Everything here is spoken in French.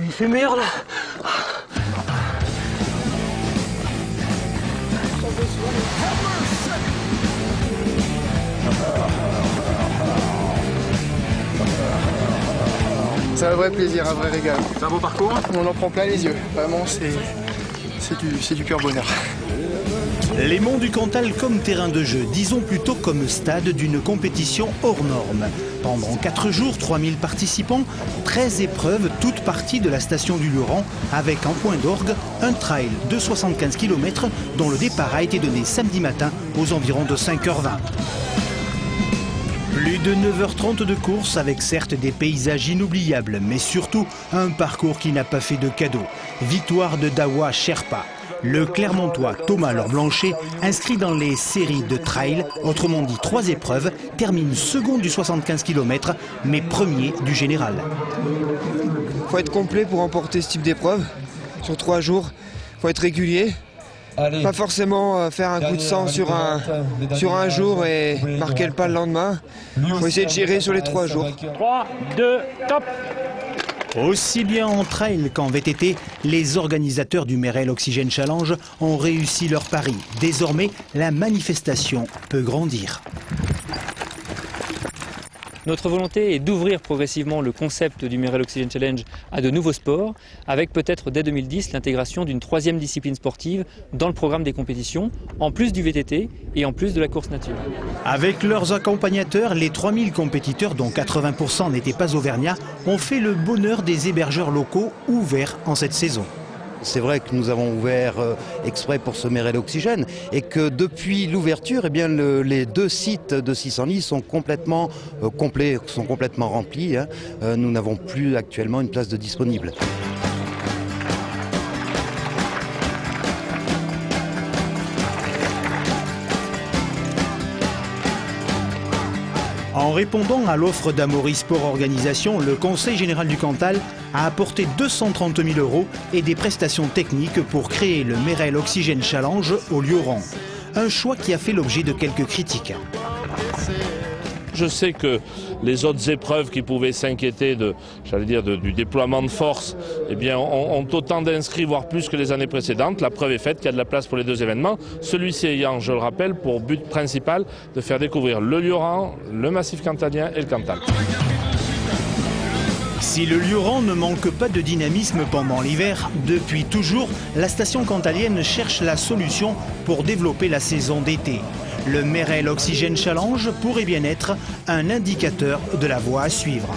Il fait meilleur là. C'est un vrai plaisir, un vrai régal. C'est un beau parcours. On en prend plein les yeux. Vraiment, c'est du pur bonheur. Les monts du Cantal comme terrain de jeu, disons plutôt comme stade d'une compétition hors norme. Pendant 4 jours, 3000 participants, 13 épreuves, toutes parties de la station du Luran, avec en point d'orgue un trail de 75 km dont le départ a été donné samedi matin aux environs de 5h20. Plus de 9h30 de course avec certes des paysages inoubliables, mais surtout un parcours qui n'a pas fait de cadeau. Victoire de Dawa Sherpa. Le Clermontois Thomas Laure-Blanchet, inscrit dans les séries de trail, autrement dit 3 épreuves, termine second du 75 km, mais premier du général. Il faut être complet pour remporter ce type d'épreuve sur 3 jours. Il faut être régulier. Allez. Pas forcément faire un coup de sang sur un jour et marquer le pas le lendemain. Il faut essayer de gérer sur les 3 jours. 3, 2, top. Aussi bien en trail qu'en VTT, les organisateurs du Merrell Oxygen Challenge ont réussi leur pari. Désormais, la manifestation peut grandir. Notre volonté est d'ouvrir progressivement le concept du Merrell Oxygen Challenge à de nouveaux sports, avec peut-être dès 2010 l'intégration d'une 3e discipline sportive dans le programme des compétitions, en plus du VTT et en plus de la course nature. Avec leurs accompagnateurs, les 3000 compétiteurs, dont 80% n'étaient pas auvergnats, ont fait le bonheur des hébergeurs locaux ouverts en cette saison. C'est vrai que nous avons ouvert exprès pour ce Merrell Oxygène et que depuis l'ouverture, eh bien, les 2 sites de 600 lits sont complètement complets, sont complètement remplis. Nous n'avons plus actuellement une place de disponible. En répondant à l'offre d'Amaury Sport Organisation, le Conseil général du Cantal a apporté 230 000 € et des prestations techniques pour créer le Merrell Oxygen Challenge au Lioran. Un choix qui a fait l'objet de quelques critiques. Je sais que les autres épreuves qui pouvaient s'inquiéter du déploiement de force, eh bien, ont autant d'inscrits, voire plus que les années précédentes. La preuve est faite qu'il y a de la place pour les 2 événements. Celui-ci ayant, je le rappelle, pour but principal de faire découvrir le Lioran, le Massif cantalien et le Cantal. Si le Lioran ne manque pas de dynamisme pendant l'hiver, depuis toujours, la station cantalienne cherche la solution pour développer la saison d'été. Le Merrell Oxygen Challenge pourrait bien être un indicateur de la voie à suivre.